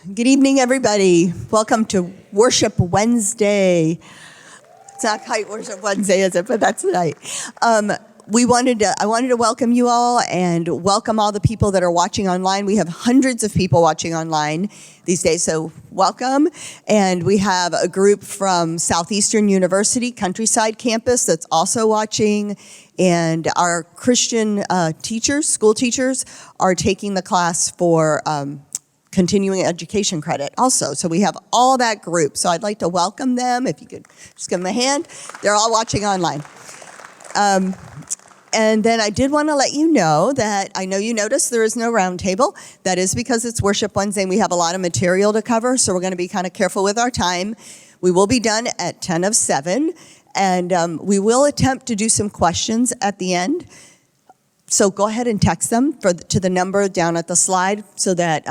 Good evening, everybody. Welcome to Worship Wednesday. It's not quite Worship Wednesday, is it? But that's tonight. I wanted to welcome you all and welcome all the people that are watching online. We have hundreds of people watching online these days, so welcome. And we have a group from Southeastern University Countryside Campus that's also watching. And our Christian teachers, school teachers, are taking the class for continuing education credit also. So we have all that group. So I'd like to welcome them. If you could just give them a hand. They're all watching online. And then I did want to let you know that I know you noticed there is no roundtable. That is because it's Worship Wednesday and we have a lot of material to cover. So we're going to be kind of careful with our time. We will be done at 10 of 7. And we will attempt to do some questions at the end. So go ahead and text them to the number down at the slide so that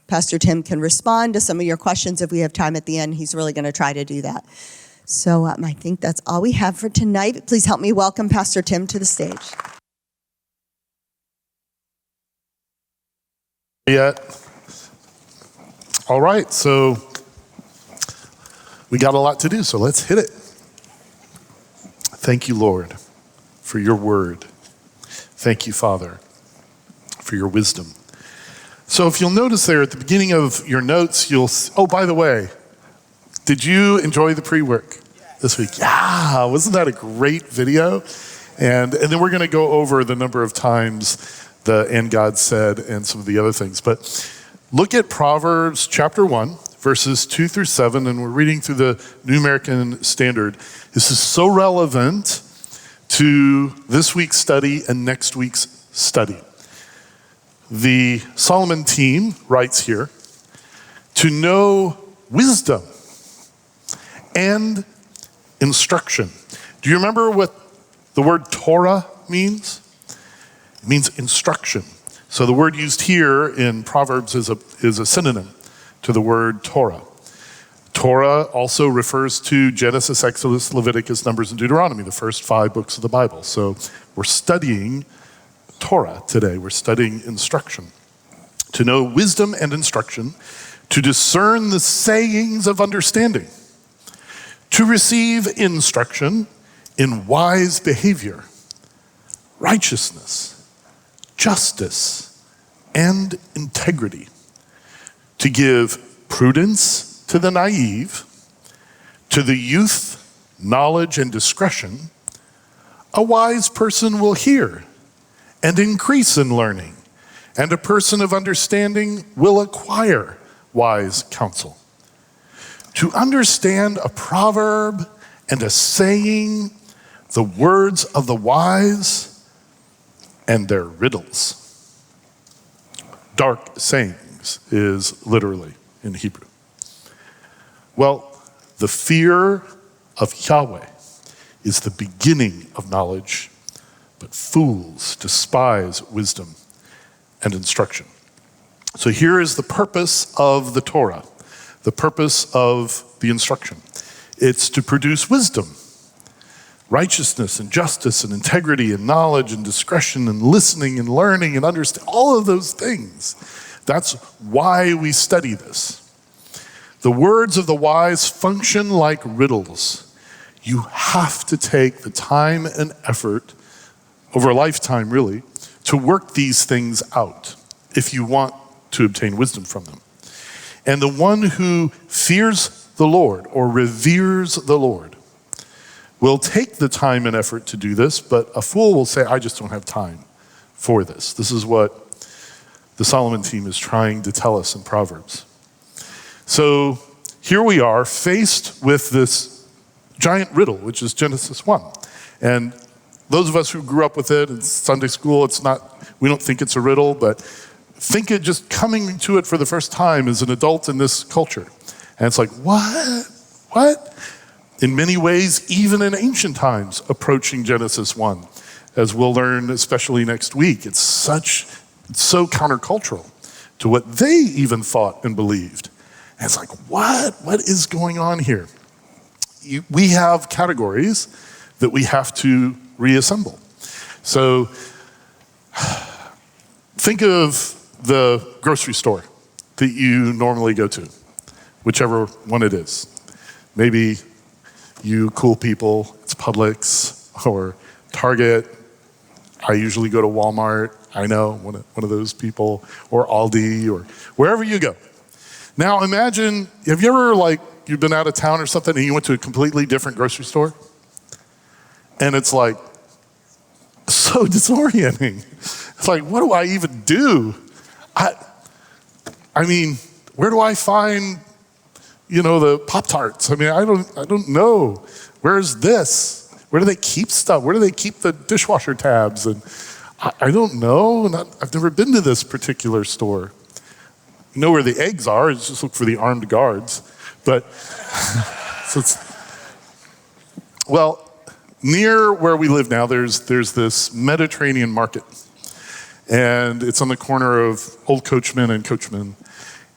Pastor Tim can respond to some of your questions if we have time at the end. He's really going to try to do that. So I think that's all we have for tonight. Please help me welcome Pastor Tim to the stage. All right, so we got a lot to do, so let's hit it. Thank you, Lord, for your word. Thank you, Father, for your wisdom. So if you'll notice there at the beginning of your notes, oh, by the way, did you enjoy the pre-work this week? Yeah, wasn't that a great video? And then we're going to go over the number of times the "and God said" and some of the other things. But look at Proverbs chapter 1, verses 2 through 7, and we're reading through the New American Standard. This is so relevant to this week's study and next week's study. The Solomon team writes here, to know wisdom and instruction. Do you remember what the word Torah means? It means instruction. So the word used here in Proverbs is a synonym to the word Torah. Torah also refers to Genesis, Exodus, Leviticus, Numbers, and Deuteronomy, the first 5 books of the Bible. So we're studying Torah today. We're studying instruction. To know wisdom and instruction, to discern the sayings of understanding, to receive instruction in wise behavior, righteousness, justice, and integrity, to give prudence to the naive, to the youth, knowledge and discretion. A wise person will hear and increase in learning, and a person of understanding will acquire wise counsel. To understand a proverb and a saying, the words of the wise and their riddles. Dark sayings is literally in Hebrew. Well, the fear of Yahweh is the beginning of knowledge, but fools despise wisdom and instruction. So here is the purpose of the Torah, the purpose of the instruction. It's to produce wisdom, righteousness and justice and integrity and knowledge and discretion and listening and learning and understanding, all of those things. That's why we study this. The words of the wise function like riddles. You have to take the time and effort, over a lifetime really, to work these things out if you want to obtain wisdom from them. And the one who fears the Lord or reveres the Lord will take the time and effort to do this, but a fool will say, I just don't have time for this. This is what the Solomon team is trying to tell us in Proverbs. So here we are faced with this giant riddle, which is Genesis 1. And those of us who grew up with it in Sunday school, we don't think it's a riddle, but think it just coming to it for the first time as an adult in this culture. And it's like, what? In many ways, even in ancient times, approaching Genesis 1, as we'll learn, especially next week, it's so countercultural to what they even thought and believed. And it's like, what is going on here? We have categories that we have to reassemble. So think of the grocery store. that you normally go to, whichever one it is. Maybe you cool people, it's Publix or Target. I usually go to Walmart. I know, one of those people, or Aldi, or wherever you go. Now imagine, have you ever you've been out of town or something and you went to a completely different grocery store? And it's so disorienting. It's what do I even do? I mean, where do I find, the Pop-Tarts? I mean, I don't know. Where's this? Where do they keep stuff? Where do they keep the dishwasher tabs? And I don't know. And I've never been to this particular store. You know where the eggs are. Just look for the armed guards. But, near where we live now, there's this Mediterranean market. And it's on the corner of Old Coachman and Coachman.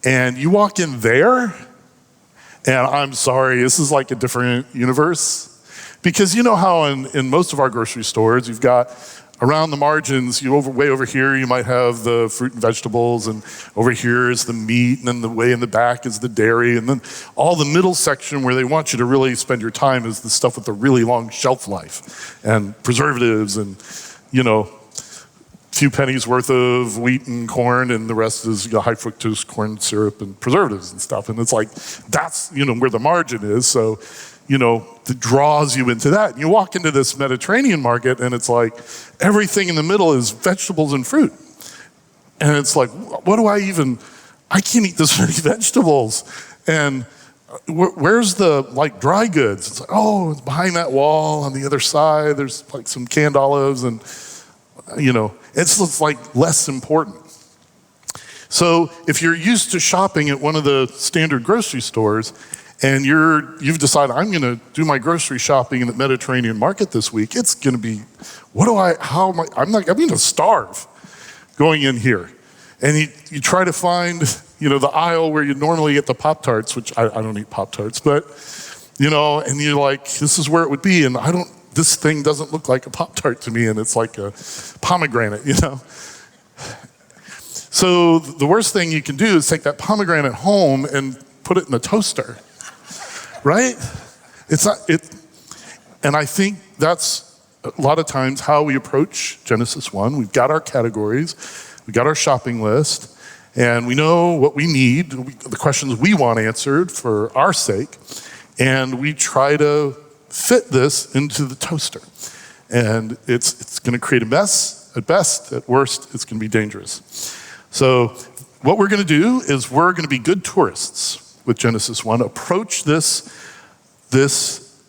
And you walk in there, and I'm sorry, this is like a different universe. Because you know how in most of our grocery stores, you've got around the margins, way over here, you might have the fruit and vegetables, and over here is the meat, and then the way in the back is the dairy, and then all the middle section where they want you to really spend your time is the stuff with the really long shelf life, and preservatives, and, few pennies worth of wheat and corn, and the rest is high fructose corn syrup and preservatives and stuff. And it's that's, where the margin is. So, that draws you into that. And you walk into this Mediterranean market and it's everything in the middle is vegetables and fruit. And it's what do I can't eat this many vegetables. And where's the dry goods? It's it's behind that wall on the other side. There's some canned olives and, it's just less important. So if you're used to shopping at one of the standard grocery stores and you've decided I'm going to do my grocery shopping in the Mediterranean market this week, it's going to be, I'm going to starve going in here. And you try to find, the aisle where you normally get the Pop-Tarts, which I don't eat Pop-Tarts, but, and you're this is where it would be. And this thing doesn't look like a Pop-Tart to me, and it's like a pomegranate, So the worst thing you can do is take that pomegranate home and put it in the toaster, right? And I think that's a lot of times how we approach Genesis 1. We've got our categories, we've got our shopping list, and we know what we need, the questions we want answered for our sake, and we try to fit this into the toaster. And it's going to create a mess at best. At worst, it's going to be dangerous. So what we're going to do is we're going to be good tourists with Genesis 1, approach this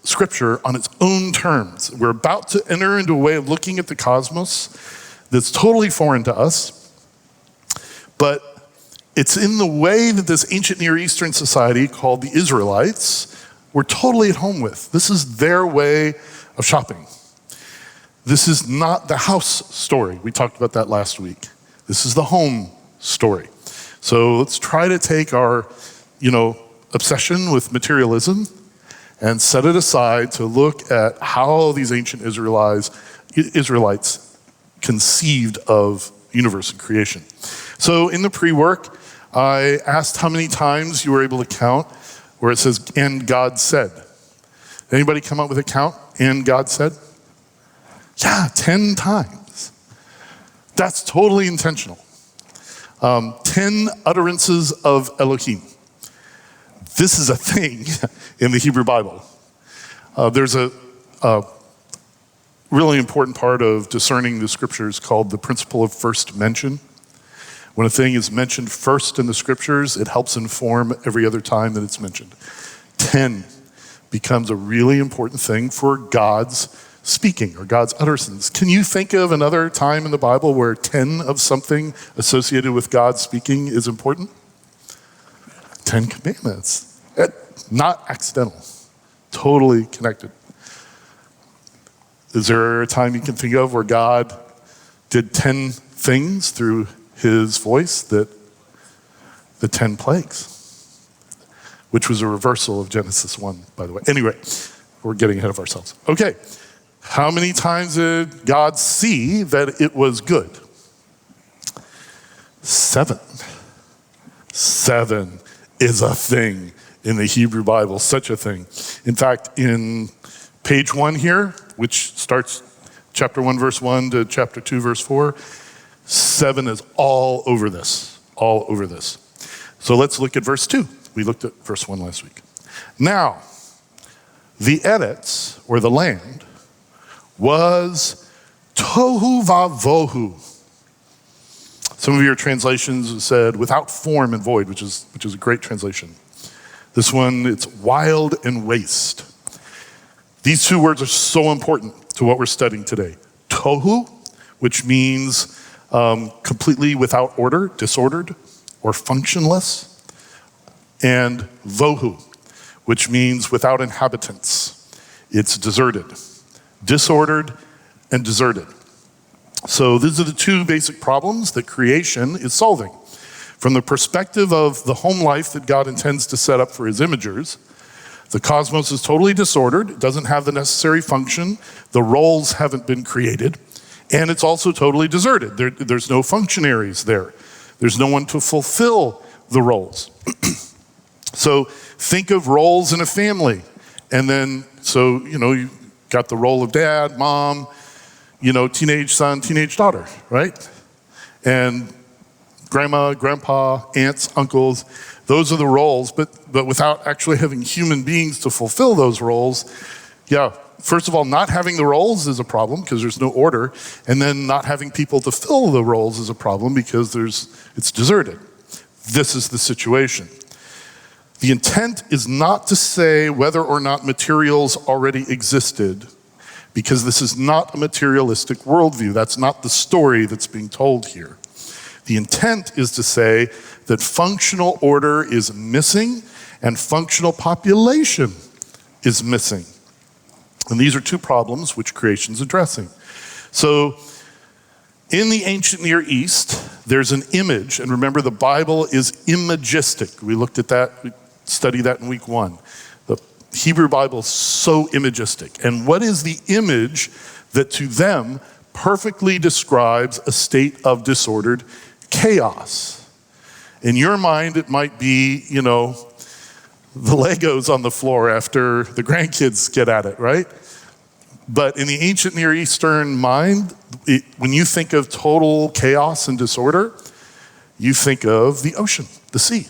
scripture on its own terms. We're about to enter into a way of looking at the cosmos that's totally foreign to us, but it's in the way that this ancient Near Eastern society called the Israelites were totally at home with. This is their way of shopping. This is not the house story. We talked about that last week. This is the home story. So let's try to take our, obsession with materialism and set it aside to look at how these ancient Israelites conceived of universe and creation. So in the pre-work, I asked how many times you were able to count where it says, and God said. Anybody come up with a count? And God said? Yeah, 10 times. That's totally intentional. 10 utterances of Elohim. This is a thing in the Hebrew Bible. There's a really important part of discerning the scriptures called the principle of first mention. When a thing is mentioned first in the scriptures, it helps inform every other time that it's mentioned. 10 becomes a really important thing for God's speaking or God's utterances. Can you think of another time in the Bible where 10 of something associated with God speaking is important? 10 Commandments. Not accidental. Totally connected. Is there a time you can think of where God did 10 things through his voice, that the 10 plagues, which was a reversal of Genesis 1, by the way. Anyway, we're getting ahead of ourselves. Okay, how many times did God see that it was good? 7. 7 is a thing in the Hebrew Bible, such a thing. In fact, in page 1 here, which starts chapter 1, verse 1 to chapter 2, verse 4, 7 is all over this, all over this. So let's look at verse 2. We looked at verse 1 last week. Now, the Eretz, or the land, was tohu vavohu. Some of your translations said without form and void, which is a great translation. This one, it's wild and waste. These two words are so important to what we're studying today. Tohu, which means completely without order, disordered, or functionless. And vohu, which means without inhabitants. It's deserted, disordered, and deserted. So these are the two basic problems that creation is solving. From the perspective of the home life that God intends to set up for his imagers, the cosmos is totally disordered. It doesn't have the necessary function. The roles haven't been created. And it's also totally deserted. There's no functionaries there. There's no one to fulfill the roles. So think of roles in a family. And then, so, you got the role of dad, mom, teenage son, teenage daughter, right? And grandma, grandpa, aunts, uncles, those are the roles, but without actually having human beings to fulfill those roles, first of all, not having the roles is a problem because there's no order, and then not having people to fill the roles is a problem because it's deserted. This is the situation. The intent is not to say whether or not materials already existed, because this is not a materialistic worldview. That's not the story that's being told here. The intent is to say that functional order is missing and functional population is missing. And these are two problems which creation's addressing. So in the ancient Near East, there's an image, and remember the Bible is imagistic. We looked at that, we studied that in week 1. The Hebrew Bible is so imagistic. And what is the image that to them perfectly describes a state of disordered chaos? In your mind, it might be, the Legos on the floor after the grandkids get at it, right? But in the ancient Near Eastern mind, when you think of total chaos and disorder, you think of the ocean, the sea.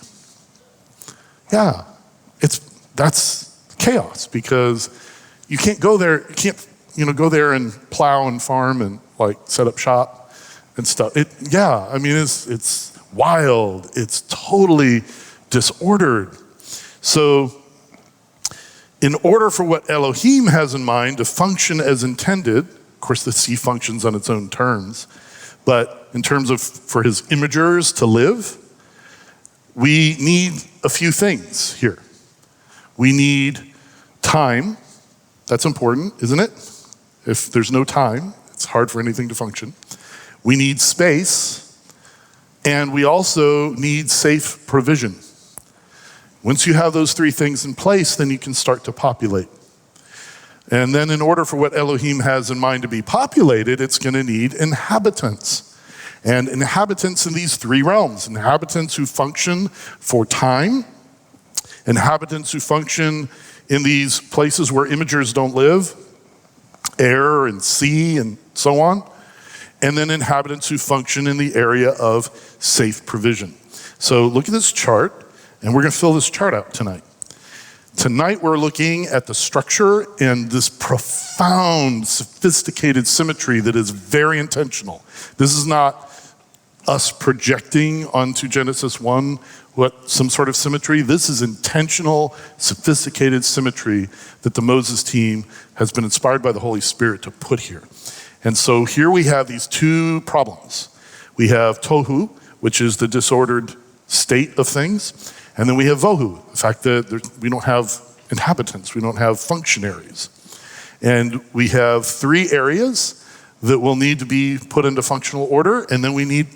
Yeah, that's chaos because you can't go there. You can't, go there and plow and farm and set up shop and stuff. It's wild. It's totally disordered. So in order for what Elohim has in mind to function as intended, of course the sea functions on its own terms, but in terms of for his imagers to live, we need a few things here. We need time. That's important, isn't it? If there's no time, it's hard for anything to function. We need space, and we also need safe provision. Once you have those three things in place, then you can start to populate. And then in order for what Elohim has in mind to be populated, it's going to need inhabitants. And inhabitants in these three realms. Inhabitants who function for time. Inhabitants who function in these places where imagers don't live. Air and sea and so on. And then inhabitants who function in the area of safe provision. So look at this chart. And we're going to fill this chart out tonight. Tonight we're looking at the structure and this profound, sophisticated symmetry that is very intentional. This is not us projecting onto Genesis 1 some sort of symmetry. This is intentional, sophisticated symmetry that the Moses team has been inspired by the Holy Spirit to put here. And so here we have these two problems. We have tohu, which is the disordered state of things. And then we have vohu, the fact that we don't have inhabitants, we don't have functionaries. And we have three areas that will need to be put into functional order, and then we need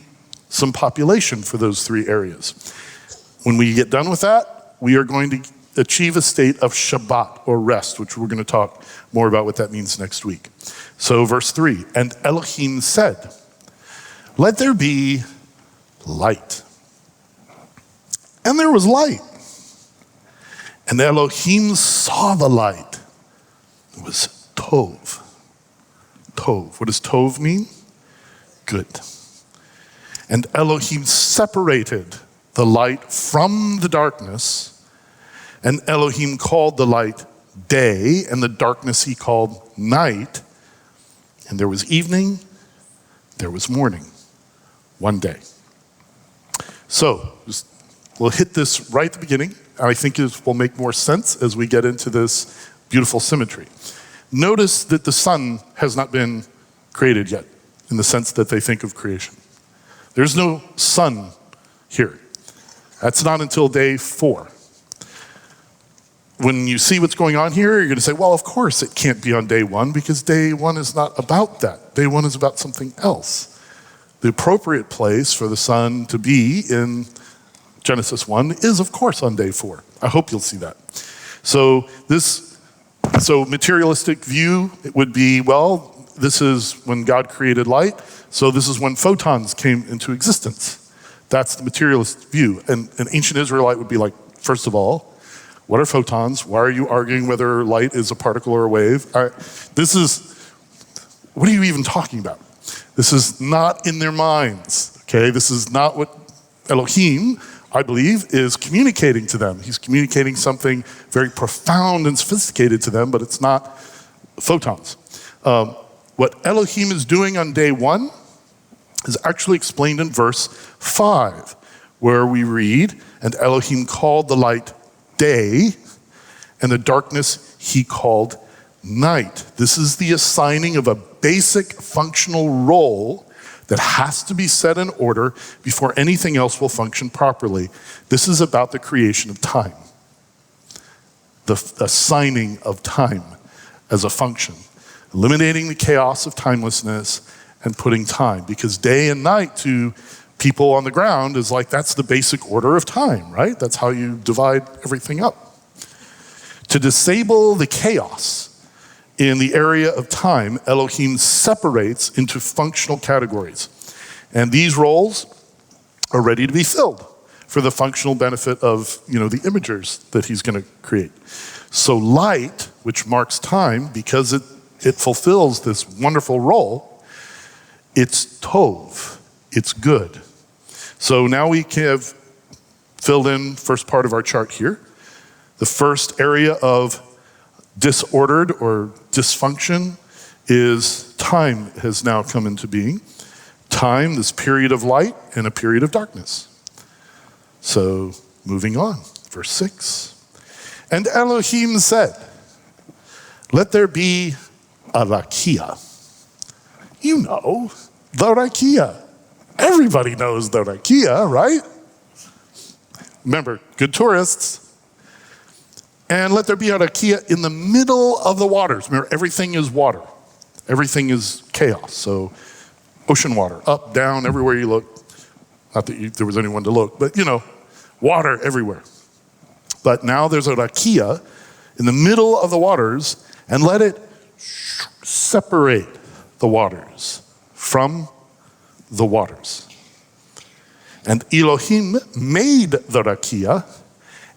some population for those three areas. When we get done with that, we are going to achieve a state of Shabbat, or rest, which we're going to talk more about what that means next week. So verse 3, and Elohim said, let there be light. and there was light. And Elohim saw the light. It was Tov. Tov. What does Tov mean? Good. And Elohim separated the light from the darkness, and Elohim called the light day, and the darkness he called night. And there was evening, there was morning, one day. So, we'll hit this right at the beginning. I think it will make more sense as we get into this beautiful symmetry. Notice that the sun has not been created yet, in the sense that they think of creation. There's no sun here. That's not until day 4. When you see what's going on here, you're going to say, well, of course it can't be on day 1 because day 1 is not about that. Day 1 is about something else. The appropriate place for the sun to be in Genesis 1 is, of course, on day 4. I hope you'll see that. So materialistic view, it would be, well, this is when God created light, so this is when photons came into existence. That's the materialist view. And an ancient Israelite would be like, first of all, what are photons? Why are you arguing whether light is a particle or a wave? What are you even talking about? This is not in their minds, okay? This is not what Elohim, I believe, is communicating to them. He's communicating something very profound and sophisticated to them, but it's not photons. What Elohim is doing on day 1 is actually explained in verse 5, where we read, and Elohim called the light day, and the darkness he called night. This is the assigning of a basic functional role that has to be set in order before anything else will function properly. This is about the creation of time, the assigning of time as a function, eliminating the chaos of timelessness and putting time, because day and night to people on the ground is like, that's the basic order of time, right? That's how you divide everything up. To disable the chaos in the area of time, Elohim separates into functional categories. And these roles are ready to be filled for the functional benefit of, the imagers that he's going to create. So light, which marks time, because it fulfills this wonderful role, it's tov, it's good. So now we have filled in first part of our chart here. The first area of disordered or dysfunction is time has now come into being. Time, this period of light and a period of darkness. So moving on, verse 6. And Elohim said, let there be a rakia. You know, the rakia. Everybody knows the rakia, right? Remember, good tourists. And let there be a rakia in the middle of the waters. Remember, everything is water. Everything is chaos. So ocean water, up, down, everywhere you look. Not that there was anyone to look, but water everywhere. But now there's a rakia in the middle of the waters, and let it separate the waters from the waters. And Elohim made the rakia,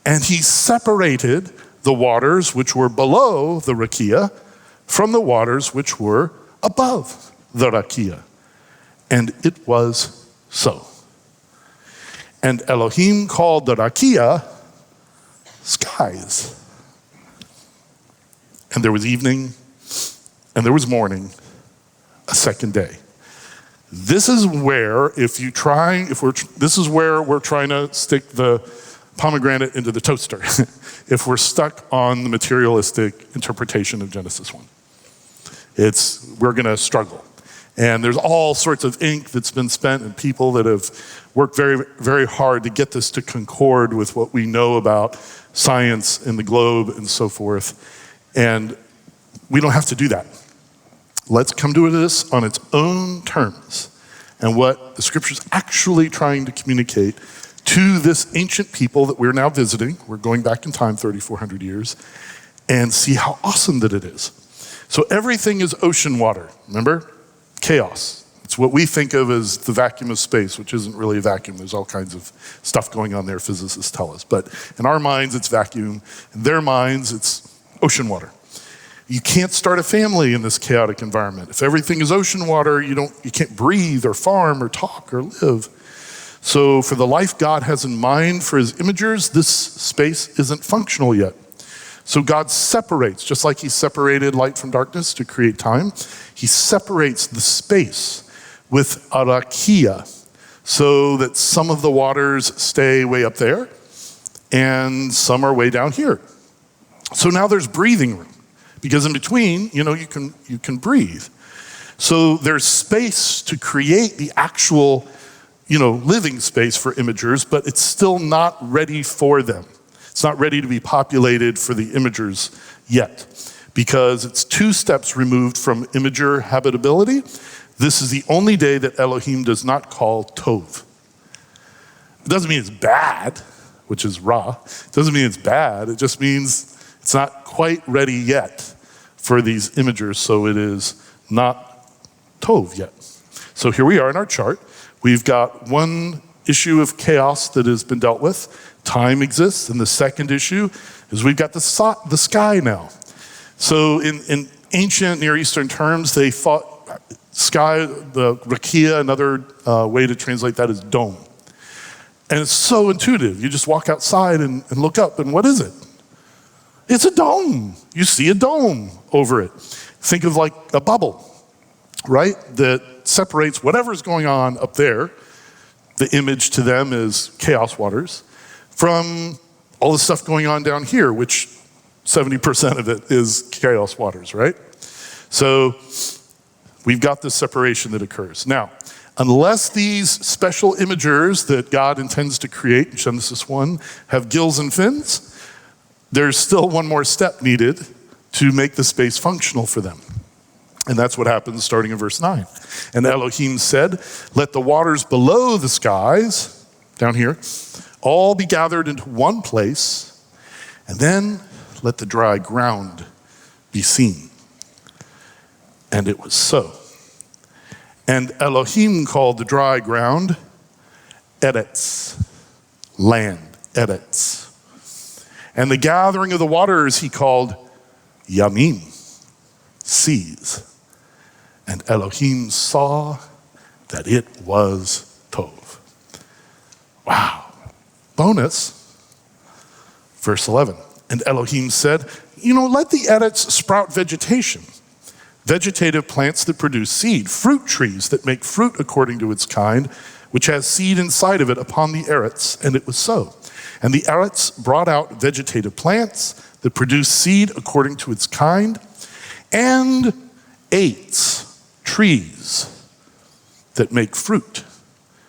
and he separated the waters which were below the rakia from the waters which were above the rakia. And it was so. And Elohim called the rakia skies. And there was evening, and there was morning, a second day. This is where, this is where we're trying to stick the pomegranate into the toaster, if we're stuck on the materialistic interpretation of Genesis 1. We're gonna struggle. And there's all sorts of ink that's been spent and people that have worked very, very hard to get this to concord with what we know about science and the globe and so forth. And we don't have to do that. Let's come to this on its own terms and what the scripture's actually trying to communicate to this ancient people that we're now visiting. We're going back in time 3,400 years and see how awesome that it is. So everything is ocean water, remember? Chaos. It's what we think of as the vacuum of space, which isn't really a vacuum. There's all kinds of stuff going on there, physicists tell us. But in our minds, it's vacuum. In their minds, it's ocean water. You can't start a family in this chaotic environment. If everything is ocean water, you can't breathe or farm or talk or live. So for the life God has in mind for his imagers, this space isn't functional yet. So God separates, just like he separated light from darkness to create time, he separates the space with arakia, so that some of the waters stay way up there and some are way down here. So now there's breathing room, because in between, you can breathe. So there's space to create the actual, living space for imagers, but it's still not ready for them. It's not ready to be populated for the imagers yet, because it's 2 steps removed from imager habitability. This is the only day that Elohim does not call Tov. It doesn't mean it's bad, which is Ra. It doesn't mean it's bad. It just means it's not quite ready yet for these imagers, so it is not Tov yet. So here we are in our chart. We've got one issue of chaos that has been dealt with. Time exists, and the second issue is we've got the sky now. So in ancient Near Eastern terms, they thought sky, the rakia, another way to translate that is dome. And it's so intuitive. You just walk outside and look up, and what is it? It's a dome. You see a dome over it. Think of like a bubble, right? That separates whatever's going on up there. The image to them is chaos waters, from all the stuff going on down here, which 70% of it is chaos waters, right? So we've got this separation that occurs. Now, unless these special imagers that God intends to create in Genesis 1 have gills and fins, there's still one more step needed to make the space functional for them. And that's what happens starting in verse 9. And Elohim said, let the waters below the skies, down here, all be gathered into one place, and then let the dry ground be seen. And it was so. And Elohim called the dry ground Eretz, land, Eretz. And the gathering of the waters he called Yamim, seas. And Elohim saw that it was Tov. Wow. Bonus, verse 11. And Elohim said, let the Eretz sprout vegetation, vegetative plants that produce seed, fruit trees that make fruit according to its kind, which has seed inside of it upon the Eretz. And it was so. And the Eretz brought out vegetative plants that produce seed according to its kind, and ate trees that make fruit,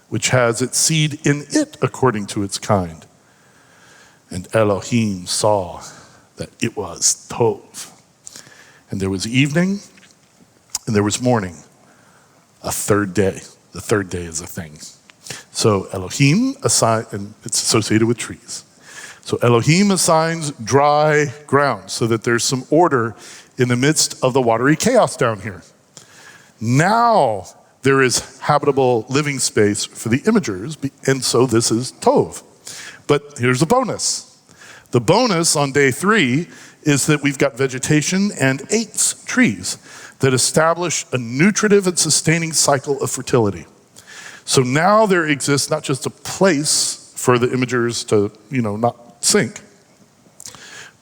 which has its seed in it according to its kind. And Elohim saw that it was Tov. And there was evening, and there was morning, a third day. The third day is a thing. So Elohim assigned, and it's associated with trees. So Elohim assigns dry ground so that there's some order in the midst of the watery chaos down here. Now there is habitable living space for the imagers, and so this is Tov. But here's the bonus. The bonus on day 3 is that we've got vegetation and 8 trees that establish a nutritive and sustaining cycle of fertility. So now there exists not just a place for the imagers to, not sink,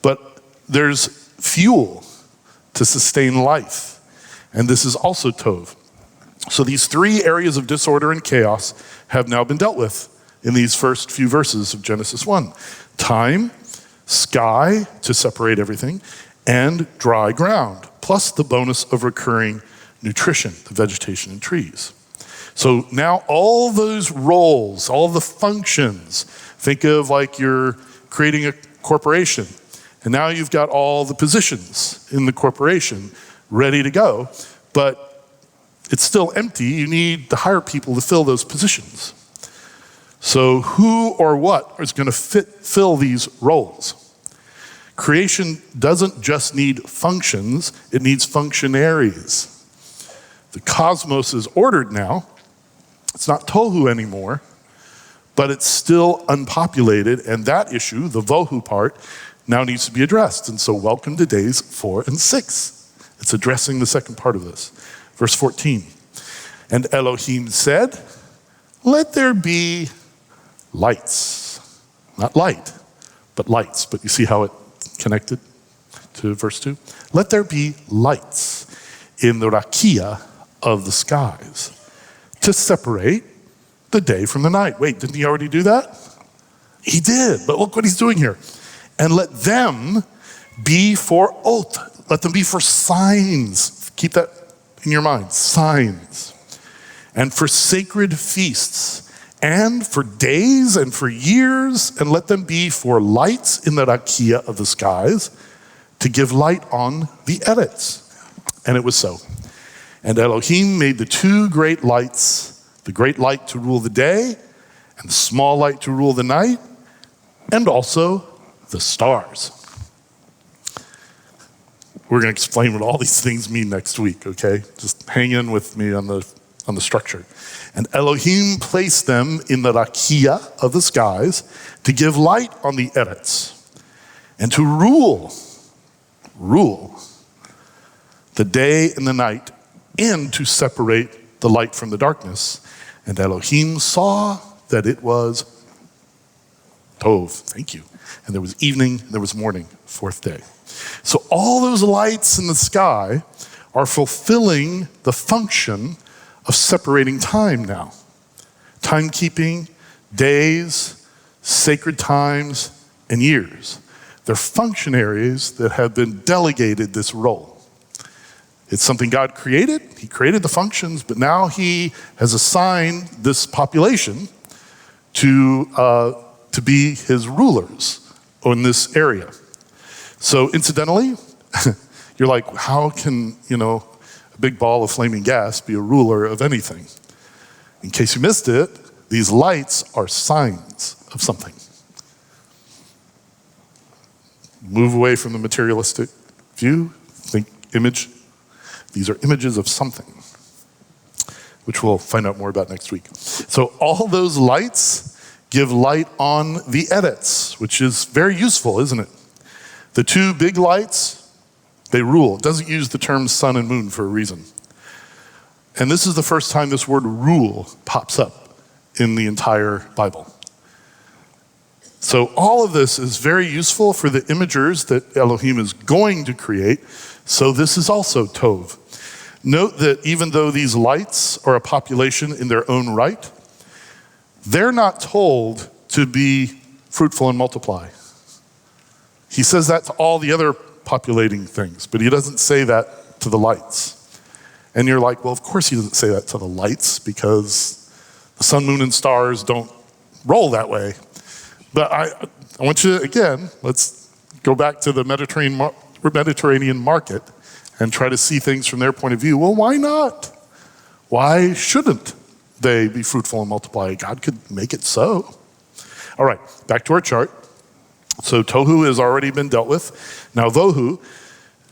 but there's fuel to sustain life. And this is also Tov. So these 3 areas of disorder and chaos have now been dealt with in these first few verses of Genesis 1. Time, sky to separate everything, and dry ground, plus the bonus of recurring nutrition, the vegetation and trees. So now all those roles, all the functions, think of like you're creating a corporation, and now you've got all the positions in the corporation ready to go, but it's still empty. You need to hire people to fill those positions. So who or what is going to fill these roles? Creation doesn't just need functions, it needs functionaries. The cosmos is ordered now. It's not tohu anymore, but it's still unpopulated, and that issue, the vohu part, now needs to be addressed. And so welcome to days 4 and 6. It's addressing the second part of this. Verse 14, and Elohim said, let there be lights. Not light, but lights. But you see how it connected to verse 2? Let there be lights in the rakia of the skies to separate the day from the night. Wait, didn't he already do that? He did, but look what he's doing here. And let them be for oath. Let them be for signs. Keep that in your mind, signs. And for sacred feasts, and for days and for years, and let them be for lights in the rakia of the skies, to give light on the edits. And it was so. And Elohim made the 2 great lights, the great light to rule the day, and the small light to rule the night, and also the stars. We're going to explain what all these things mean next week, okay? Just hang in with me on the structure. And Elohim placed them in the rakia of the skies to give light on the edits and to rule the day and the night, and to separate the light from the darkness. And Elohim saw that it was tov. Thank you. And there was evening, and there was morning, 4th day. So all those lights in the sky are fulfilling the function of separating time now. Timekeeping, days, sacred times, and years. They're functionaries that have been delegated this role. It's something God created. He created the functions, but now he has assigned this population to be his rulers in this area. So incidentally, you're like, how can, a big ball of flaming gas be a ruler of anything? In case you missed it, these lights are signs of something. Move away from the materialistic view, think image. These are images of something, which we'll find out more about next week. So all those lights give light on the edits, which is very useful, isn't it? The 2 big lights, they rule. It doesn't use the term sun and moon for a reason. And this is the first time this word rule pops up in the entire Bible. So all of this is very useful for the imagers that Elohim is going to create. So this is also tov. Note that even though these lights are a population in their own right, they're not told to be fruitful and multiply. He says that to all the other populating things, but he doesn't say that to the lights. And you're like, well, of course he doesn't say that to the lights, because the sun, moon, and stars don't roll that way. But I want you to, again, let's go back to the Mediterranean market and try to see things from their point of view. Well, why not? Why shouldn't they be fruitful and multiply? God could make it so. All right, back to our chart. So tohu has already been dealt with. Now vohu,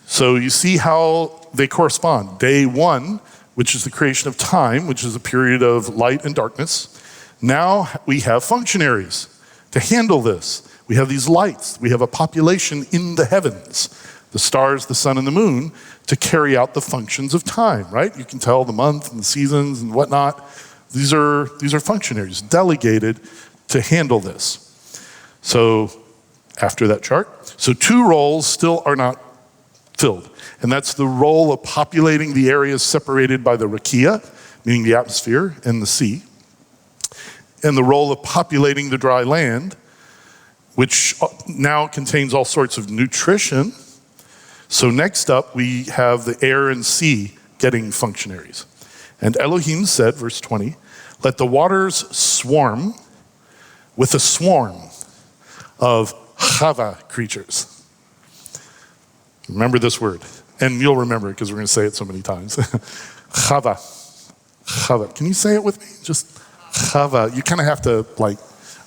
so you see how they correspond. Day 1, which is the creation of time, which is a period of light and darkness. Now we have functionaries to handle this. We have these lights. We have a population in the heavens, the stars, the sun, and the moon, to carry out the functions of time, right? You can tell the month and the seasons and whatnot. These are functionaries delegated to handle this. So after that chart, so 2 roles still are not filled. And that's the role of populating the areas separated by the rakia, meaning the atmosphere and the sea, and the role of populating the dry land, which now contains all sorts of nutrition. So next up, we have the air and sea getting functionaries. And Elohim said, verse 20, let the waters swarm with a swarm of chava creatures. Remember this word, and you'll remember it because we're going to say it so many times. Chava. Chava. Can you say it with me? Just chava. You kind of have to,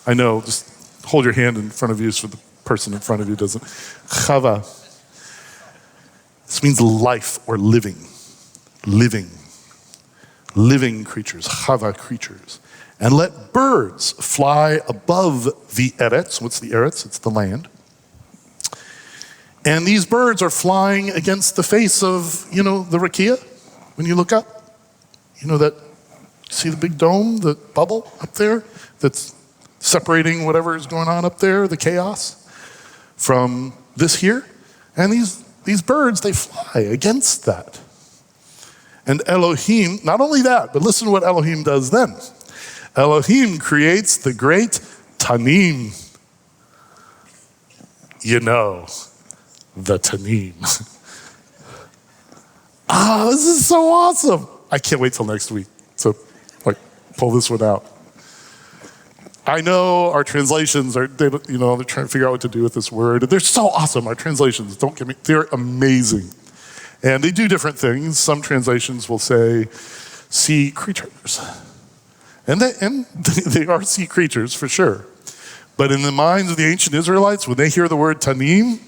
I know, just hold your hand in front of you so the person in front of you doesn't. Chava. This means life or living. Living. living creatures, chava creatures. And let birds fly above the eretz. What's the eretz? It's the land. And these birds are flying against the face of, the rakia. When you look up, see the big dome, the bubble up there that's separating whatever is going on up there, the chaos, from this here. And these birds, they fly against that. And Elohim, not only that, but listen to what Elohim does then. Elohim creates the great Tanim. The Tanim. This is so awesome. I can't wait till next week to pull this one out. I know our translations they're trying to figure out what to do with this word. They're so awesome, our translations, they're amazing. And they do different things. Some translations will say sea creatures. And they are sea creatures for sure. But in the minds of the ancient Israelites, when they hear the word Tanim,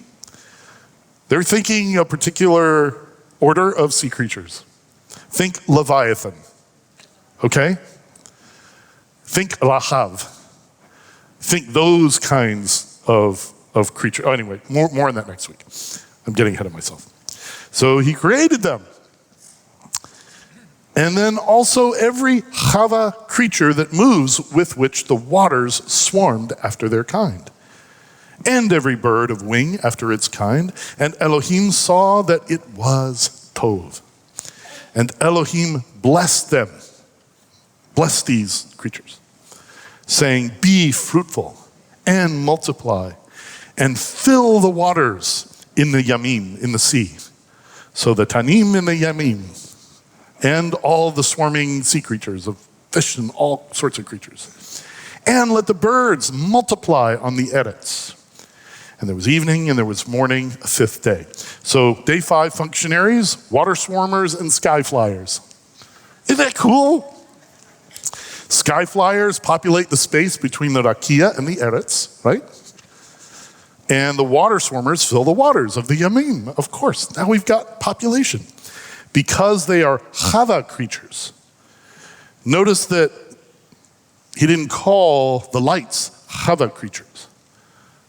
they're thinking a particular order of sea creatures. Think Leviathan, okay? Think Lahav. Think those kinds of creatures. Oh, anyway, more on that next week. I'm getting ahead of myself. So he created them. And then also every chava creature that moves with which the waters swarmed after their kind. And every bird of wing after its kind. And Elohim saw that it was tov. And Elohim blessed them, blessed these creatures, saying, be fruitful and multiply and fill the waters in the yamim, in the sea. So the tanim in the yamim and all the swarming sea creatures of fish and all sorts of creatures. And let the birds multiply on the eretz. And there was evening and there was morning, a fifth day. So day 5 functionaries, water swarmers, and sky flyers. Isn't that cool? Sky flyers populate the space between the rakia and the eretz, right? And the water swarmers fill the waters of the yamim, of course. Now we've got population. Because they are chava creatures. Notice that he didn't call the lights chava creatures.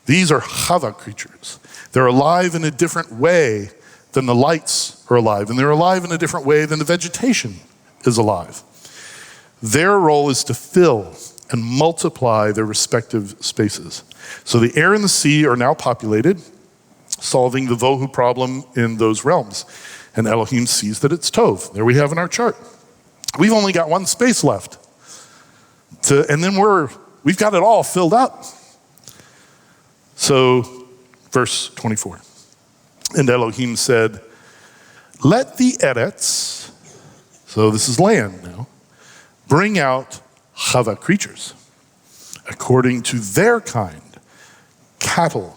These are chava creatures. They're alive in a different way than the lights are alive, and they're alive in a different way than the vegetation is alive. Their role is to fill and multiply their respective spaces. So the air and the sea are now populated, solving the vohu problem in those realms. And Elohim sees that it's tov. There we have in our chart. We've only got one space left. And then we've got it all filled up. So, verse 24. And Elohim said, let the eretz, so this is land now, bring out chava creatures, according to their kind, cattle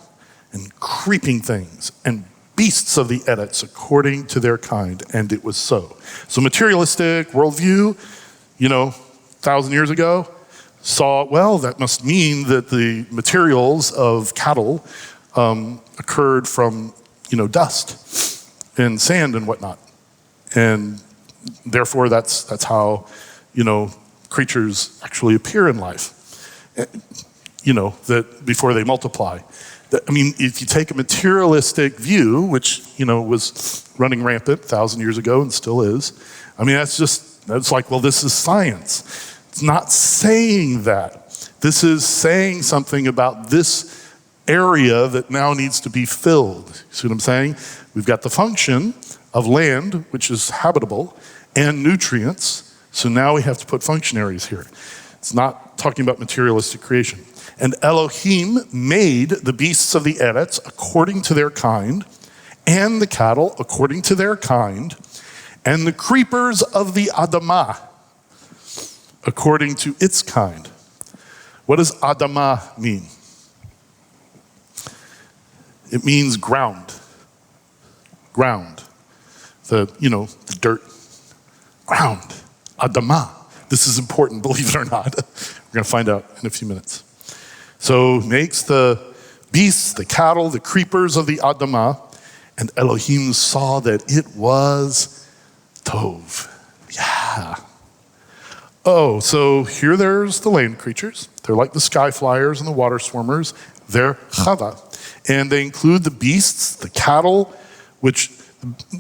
and creeping things, and beasts of the eretz according to their kind, and it was so. So materialistic worldview, 1,000 years ago, saw, well, that must mean that the materials of cattle occurred from, dust and sand and whatnot. And therefore that's how, creatures actually appear in life, that before they multiply. If you take a materialistic view, which, was running rampant 1,000 years ago and still is, that's like, well, this is science. It's not saying that. This is saying something about this area that now needs to be filled. See what I'm saying? We've got the function of land, which is habitable, and nutrients. So now we have to put functionaries here. It's not talking about materialistic creation. And Elohim made the beasts of the eretz according to their kind, and the cattle according to their kind, and the creepers of the Adamah according to its kind. What does Adamah mean? It means ground. Ground. The dirt. Ground. Adamah. This is important, believe it or not. We're going to find out in a few minutes. So makes the beasts, the cattle, the creepers of the Adamah, and Elohim saw that it was tov. Yeah. Oh, so here there's the land creatures. They're like the sky flyers and the water swarmers. They're chava. And they include the beasts, the cattle,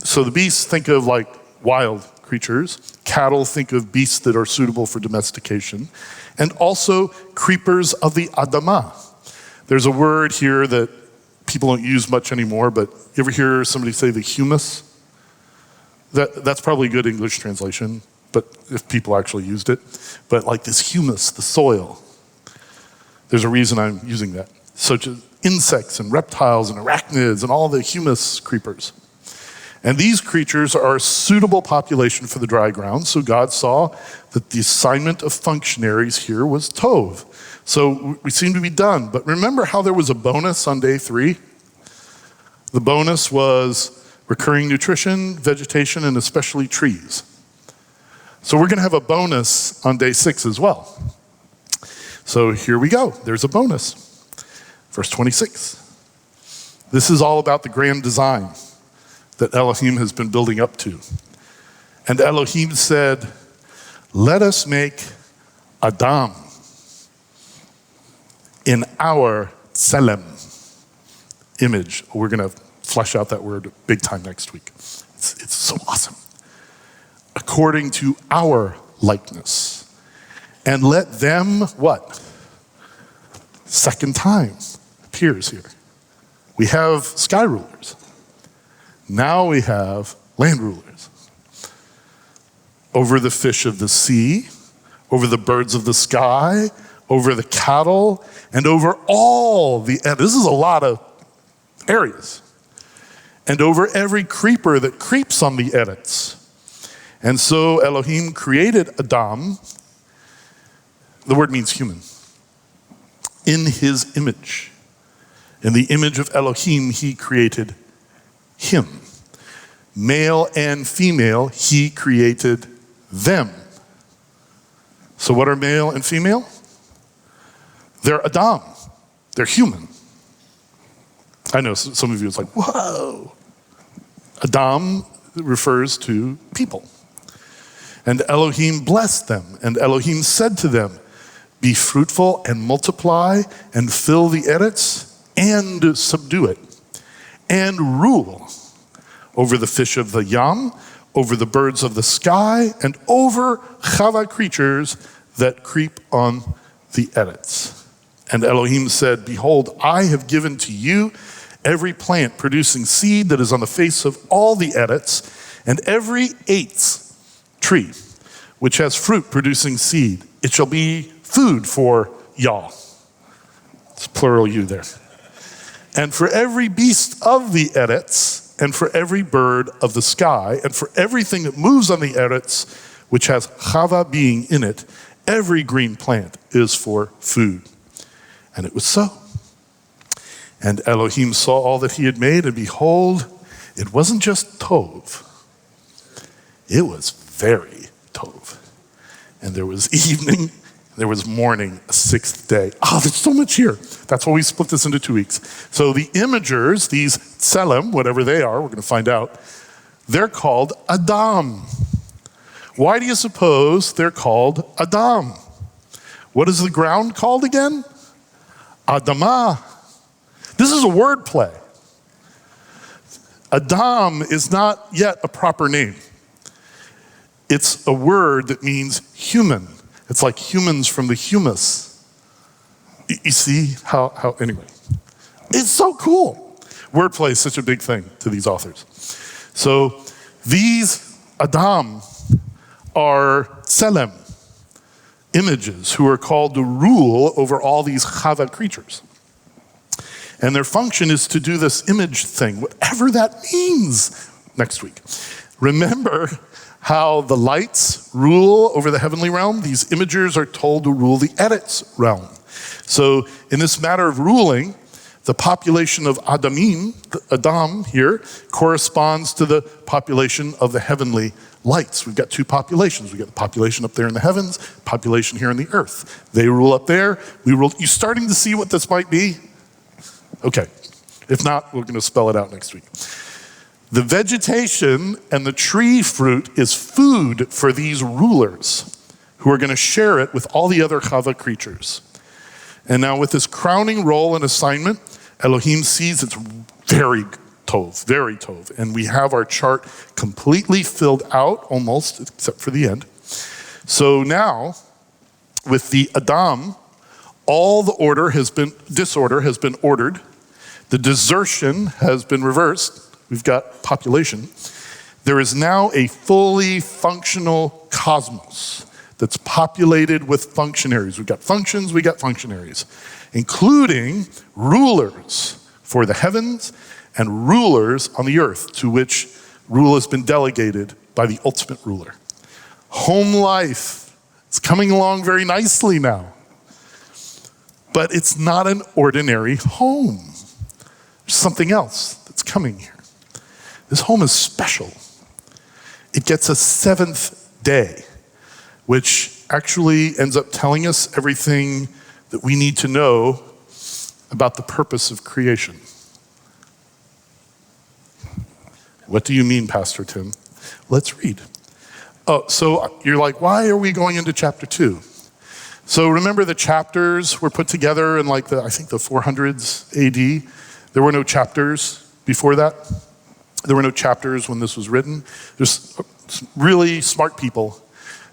so the beasts, think of like wild creatures. Cattle, think of beasts that are suitable for domestication. And also creepers of the Adamah. There's a word here that people don't use much anymore, but you ever hear somebody say the humus? That's probably a good English translation, but if people actually used it. But like this humus, the soil, there's a reason I'm using that. Such as insects and reptiles and arachnids and all the humus creepers. And these creatures are a suitable population for the dry ground, so God saw that the assignment of functionaries here was tov. So we seem to be done, but remember how there was a bonus on day 3? The bonus was recurring nutrition, vegetation, and especially trees. So we're gonna have a bonus on day 6 as well. So here we go, there's a bonus. Verse 26. This is all about the grand design that Elohim has been building up to. And Elohim said, let us make Adam in our tselem image. We're gonna flesh out that word big time next week. It's so awesome. According to our likeness. And let them, what? Second time appears here. We have sky rulers. Now we have land rulers. Over the fish of the sea, over the birds of the sky, over the cattle, and over all this is a lot of areas. And over every creeper that creeps on the eretz. And so Elohim created Adam. The word means human. In his image. In the image of Elohim, he created him. Male and female, he created them. So what are male and female? They're Adam. They're human. I know some of you is like, whoa. Adam refers to people. And Elohim blessed them. And Elohim said to them, be fruitful and multiply and fill the eretz and subdue it. And rule over the fish of the yam, over the birds of the sky, and over chava creatures that creep on the eretz. And Elohim said, behold, I have given to you every plant producing seed that is on the face of all the eretz, and every 8th tree which has fruit producing seed. It shall be food for y'all. It's plural you there. And for every beast of the eretz, and for every bird of the sky, and for everything that moves on the eretz, which has chava being in it, every green plant is for food. And it was so. And Elohim saw all that he had made, and behold, it wasn't just tov. It was very tov. And there was evening, there was morning, a 6th day. Oh, there's so much here. That's why we split this into 2 weeks. So the imagers, these tselem, whatever they are, we're going to find out, they're called Adam. Why do you suppose they're called Adam? What is the ground called again? Adamah. This is a word play. Adam is not yet a proper name. It's a word that means human. It's like humans from the humus. You see how anyway. It's so cool. Wordplay is such a big thing to these authors. So these Adam are tselem, images who are called to rule over all these chava creatures. And their function is to do this image thing, whatever that means, next week. Remember how the lights rule over the heavenly realm? These imagers are told to rule the eretz realm. So in this matter of ruling, the population of Adamim, Adam here, corresponds to the population of the heavenly lights. We've got 2 populations. We've got the population up there in the heavens, population here on the earth. They rule up there, we rule. You starting to see what this might be? Okay. If not, we're going to spell it out next week. The vegetation and the tree fruit is food for these rulers who are going to share it with all the other Chava creatures. And now with this crowning role and assignment, Elohim sees it's very tov. And we have our chart completely filled out, almost, except for the end. So now, with the Adam, all the disorder has been ordered. The desertion has been reversed. We've got population. There is now a fully functional cosmos that's populated with functionaries. We've got functions, we got functionaries, including rulers for the heavens and rulers on the earth, to which rule has been delegated by the ultimate ruler. Home life, it's coming along very nicely now. But it's not an ordinary home. There's something else that's coming here. This home is special. It gets a seventh day, which actually ends up telling us everything that we need to know about the purpose of creation. What do you mean, Pastor Tim? Let's read. Oh, so you're like, why are we going into chapter 2? So remember the chapters were put together in like I think the 400s AD. There were no chapters before that. There were no chapters when this was written. There's really smart people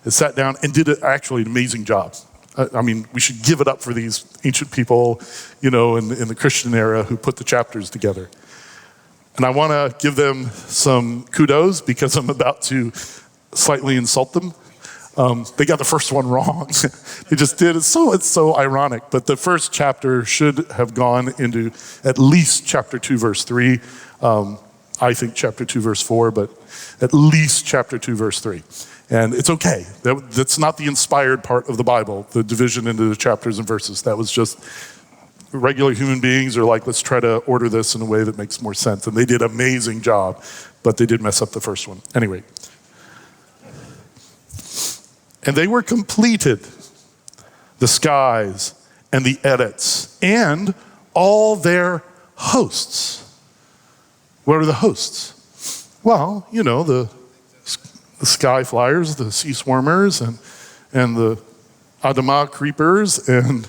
that sat down and did actually an amazing job. I mean, we should give it up for these ancient people, in the Christian era who put the chapters together. And I want to give them some kudos because I'm about to slightly insult them. They got the first one wrong. They just did. It's so ironic. But the first chapter should have gone into at least chapter 2, verse 3. I think chapter 2, verse 4, but at least chapter 2, verse 3. And it's okay. That's not the inspired part of the Bible, the division into the chapters and verses. That was just regular human beings are like, let's try to order this in a way that makes more sense. And they did an amazing job, but they did mess up the first one. Anyway. And they were completed, the skies and the edits and all their hosts. What are the hosts? Well, the sky flyers, the sea swarmers, and the Adamah creepers, and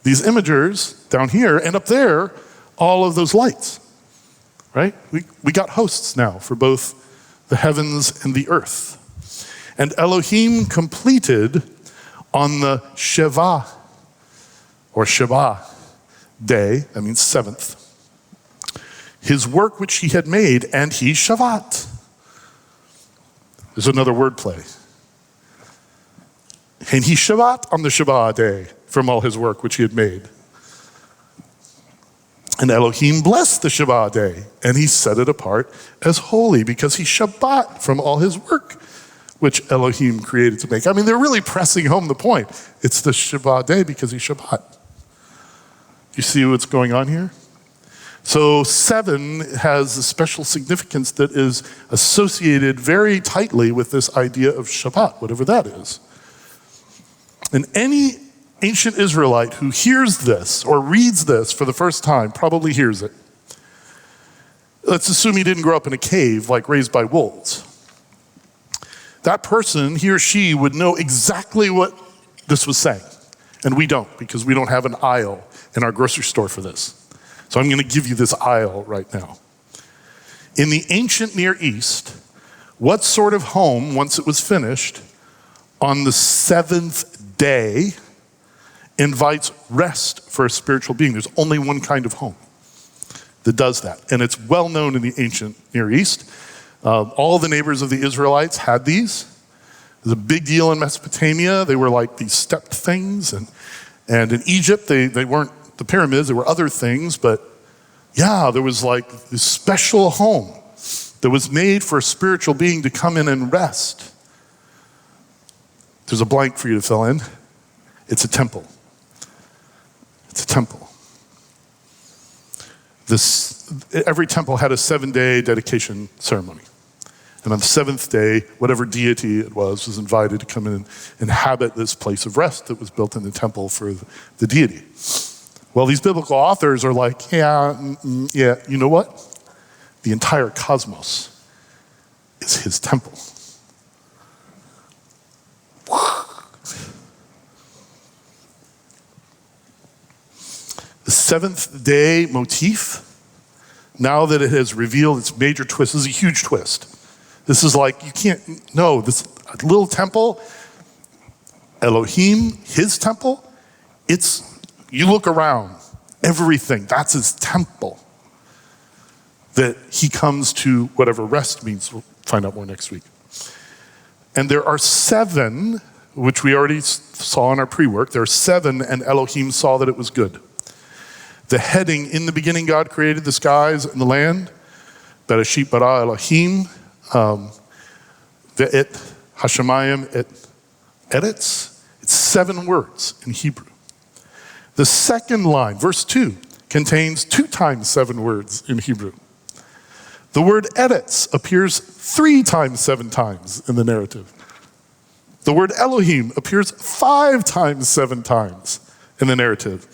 these imagers down here, and up there, all of those lights, right? We got hosts now for both the heavens and the earth. And Elohim completed on the Sheva, or Sheva day, that means seventh, his work which he had made, and he Shavat. There's another word play. And he Shavat on the Sheva day from all his work which he had made. And Elohim blessed the Sheva day, and he set it apart as holy because he Shabbat from all his work which Elohim created to make. I mean, they're really pressing home the point. It's the Sheva day because he Shabbat. You see what's going on here? So 7 has a special significance that is associated very tightly with this idea of Shabbat, whatever that is. And any ancient Israelite who hears this or reads this for the first time probably hears it. Let's assume he didn't grow up in a cave like raised by wolves. That person, he or she, would know exactly what this was saying. And we don't, because we don't have an aisle in our grocery store for this. So I'm going to give you this aisle right now. In the ancient Near East, what sort of home, once it was finished, on the 7th day, invites rest for a spiritual being? There's only one kind of home that does that. And it's well known in the ancient Near East. All the neighbors of the Israelites had these. It was a big deal in Mesopotamia. They were like these stepped things. And in Egypt, they weren't the pyramids, there were other things, but yeah, there was like this special home that was made for a spiritual being to come in and rest. There's a blank for you to fill in. It's a temple. It's a temple. Every temple had a 7-day dedication ceremony. And on the 7th day, whatever deity it was invited to come in and inhabit this place of rest that was built in the temple for the deity. Well, these biblical authors are like, yeah, you know what? The entire cosmos is his temple. seventh day motif, now that it has revealed its major twist, this is a huge twist. This is like, you can't, no, this little temple, Elohim, his temple, you look around, everything, that's his temple. That he comes to whatever rest means. We'll find out more next week. And there are 7, which we already saw in our pre-work. There are 7, and Elohim saw that it was good. The heading, in the beginning God created the skies and the land. Bereshit bara Elohim. Ve'et hashamayim et eretz. It's 7 words in Hebrew. The second line, verse 2, contains 2 times 7 words in Hebrew. The word eretz appears 3 times 7 times in the narrative. The word Elohim appears 5 times 7 times in the narrative.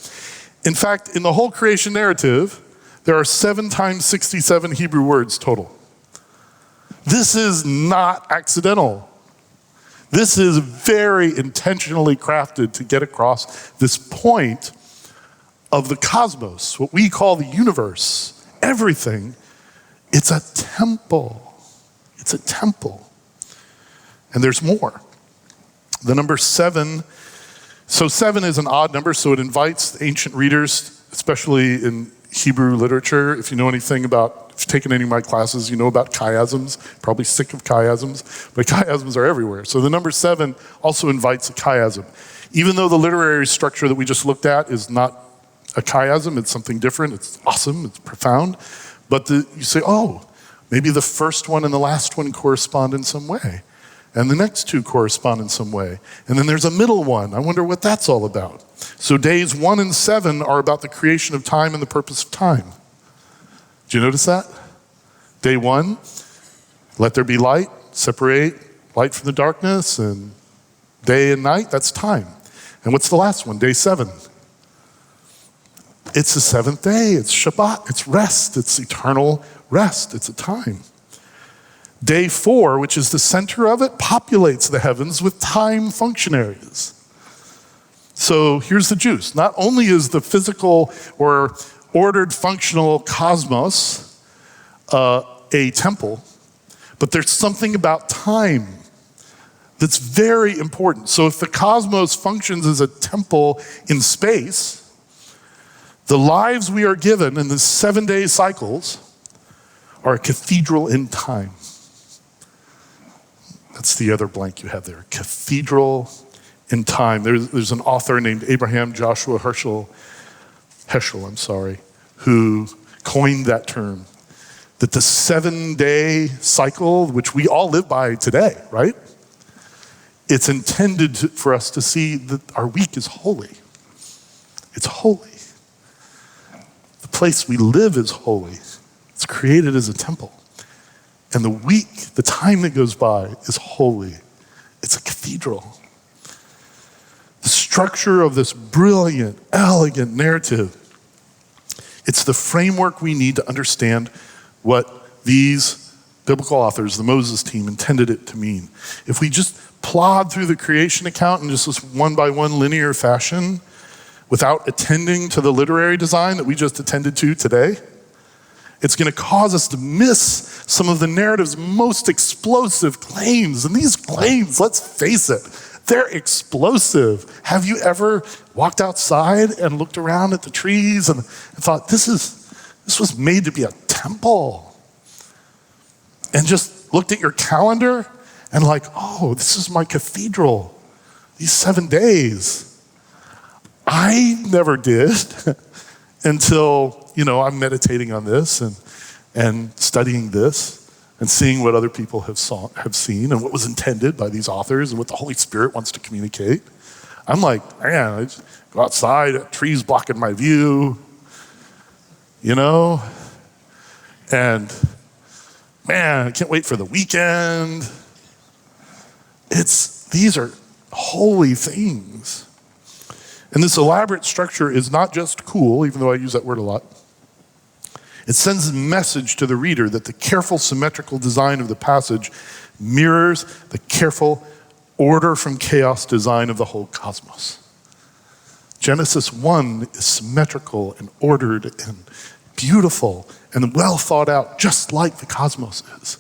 In fact, in the whole creation narrative, there are 7 times 67 Hebrew words total. This is not accidental. This is very intentionally crafted to get across this point of the cosmos, what we call the universe, everything. It's a temple. It's a temple. And there's more. The number 7, so 7 is an odd number, so it invites the ancient readers, especially in Hebrew literature. If you know anything about, if you've taken any of my classes, you know about chiasms, probably sick of chiasms, but chiasms are everywhere. So the number 7 also invites a chiasm. Even though the literary structure that we just looked at is not a chiasm, it's something different, it's awesome, it's profound, but you say, oh, maybe the first one and the last one correspond in some way. And the next 2 correspond in some way. And then there's a middle one. I wonder what that's all about. So days 1 and 7 are about the creation of time and the purpose of time. Do you notice that? Day 1, let there be light, separate light from the darkness, and day and night, that's time. And what's the last one? Day 7. It's the 7th day, it's Shabbat, it's rest, it's eternal rest, it's a time. Day 4, which is the center of it, populates the heavens with time functionaries. So here's the juice. Not only is the physical or ordered functional cosmos a temple, but there's something about time that's very important. So if the cosmos functions as a temple in space, the lives we are given in the 7-day cycles are a cathedral in time. That's the other blank you have there, cathedral in time. There's an author named Abraham Joshua Heschel, who coined that term, that the 7-day cycle, which we all live by today, right? It's intended for us to see that our week is holy. It's holy. The place we live is holy. It's created as a temple. And the week, the time that goes by is holy. It's a cathedral. The structure of this brilliant, elegant narrative, it's the framework we need to understand what these biblical authors, the Moses team, intended it to mean. If we just plod through the creation account in just this one-by-one linear fashion without attending to the literary design that we just attended to today, it's going to cause us to miss some of the narrative's most explosive claims. And these claims, let's face it, they're explosive. Have you ever walked outside and looked around at the trees and thought, this was made to be a temple? And just looked at your calendar and like, oh, this is my cathedral. These 7 days. I never did until, I'm meditating on this and studying this and seeing what other people have seen and what was intended by these authors and what the Holy Spirit wants to communicate. I'm like, man, I just go outside, trees blocking my view, and man, I can't wait for the weekend. These are holy things. And this elaborate structure is not just cool, even though I use that word a lot. It sends a message to the reader that the careful symmetrical design of the passage mirrors the careful order from chaos design of the whole cosmos. Genesis 1 is symmetrical and ordered and beautiful and well thought out, just like the cosmos is.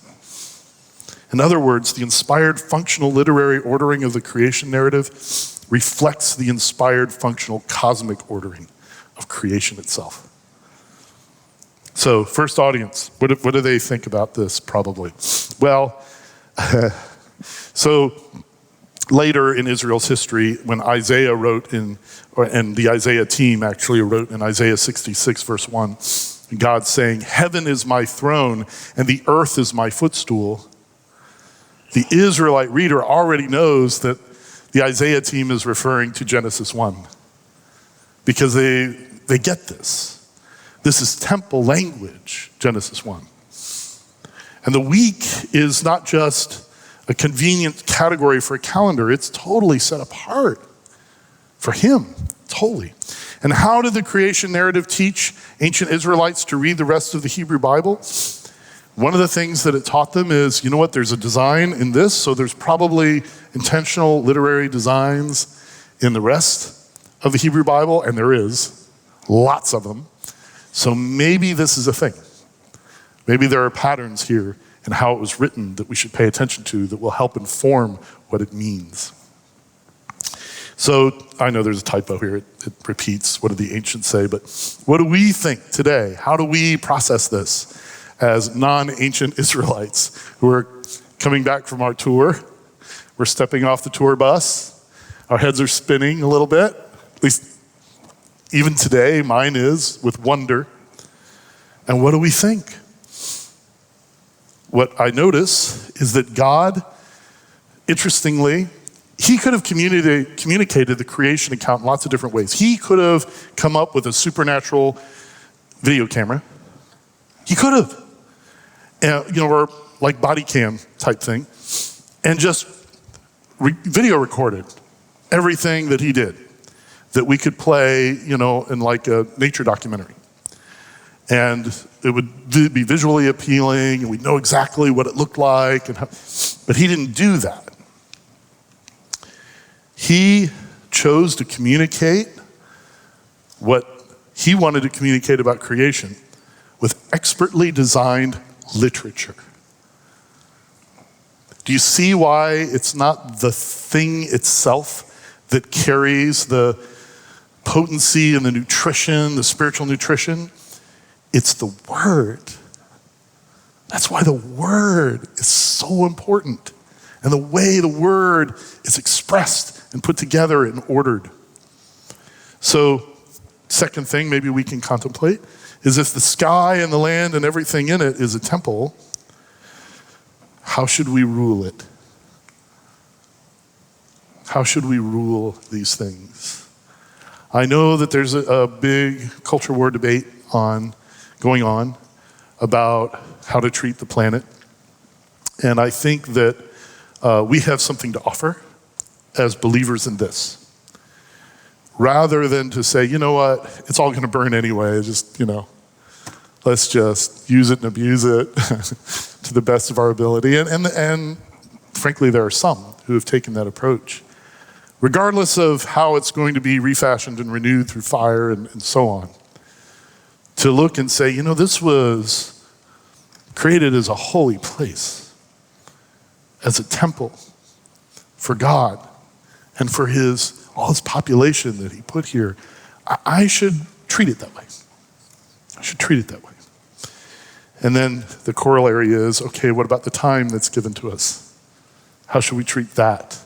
In other words, the inspired functional literary ordering of the creation narrative reflects the inspired functional cosmic ordering of creation itself. So, first audience, what do they think about this probably? Well, so later in Israel's history, when Isaiah wrote and the Isaiah team actually wrote in Isaiah 66 verse 1, God saying, "Heaven is my throne and the earth is my footstool." The Israelite reader already knows that the Isaiah team is referring to Genesis 1 because they get this. This is temple language, Genesis 1. And the week is not just a convenient category for a calendar, it's totally set apart for him, totally. And how did the creation narrative teach ancient Israelites to read the rest of the Hebrew Bible? One of the things that it taught them is, you know what, there's a design in this, so there's probably intentional literary designs in the rest of the Hebrew Bible, and there is, lots of them. So maybe this is a thing. Maybe there are patterns here in how it was written that we should pay attention to that will help inform what it means. So I know there's a typo here. It repeats, what did the ancients say? But what do we think today? How do we process this as non-ancient Israelites who are coming back from our tour? We're stepping off the tour bus. Our heads are spinning a little bit. At least even today, mine is, with wonder. And what do we think? What I notice is that God, interestingly, he could have communicated the creation account in lots of different ways. He could have come up with a supernatural video camera. He could have. Or like body cam type thing. And just video recorded everything that he did that we could play, in like a nature documentary. And it would be visually appealing, and we'd know exactly what it looked like. But he didn't do that. He chose to communicate what he wanted to communicate about creation with expertly designed literature. Do you see why it's not the thing itself that carries the potency and the nutrition, the spiritual nutrition? It's the word. That's why the word is so important. And the way the word is expressed and put together and ordered. So, second thing maybe we can contemplate is if the sky and the land and everything in it is a temple, how should we rule it? How should we rule these things? I know that there's a big culture war debate going on about how to treat the planet. And I think that we have something to offer as believers in this. Rather than to say, you know what, it's all going to burn anyway, let's just use it and abuse it to the best of our ability. And frankly, there are some who have taken that approach. Regardless of how it's going to be refashioned and renewed through fire and so on. To look and say, this was created as a holy place, as a temple for God and for all his population that he put here. I should treat it that way. I should treat it that way. And then the corollary is, okay, what about the time that's given to us? How should we treat that?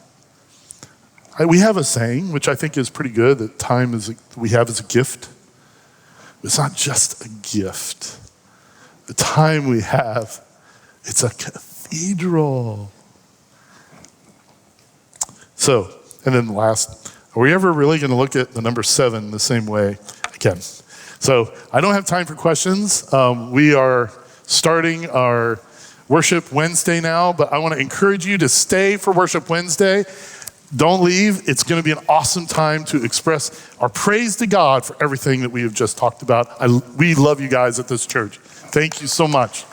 We have a saying, which I think is pretty good, that time we have as a gift. It's not just a gift. The time we have, it's a cathedral. So, and then last, are we ever really going to look at the number 7 the same way again? So, I don't have time for questions. We are starting our Worship Wednesday now, but I want to encourage you to stay for Worship Wednesday. Don't leave. It's going to be an awesome time to express our praise to God for everything that we have just talked about. We love you guys at this church. Thank you so much.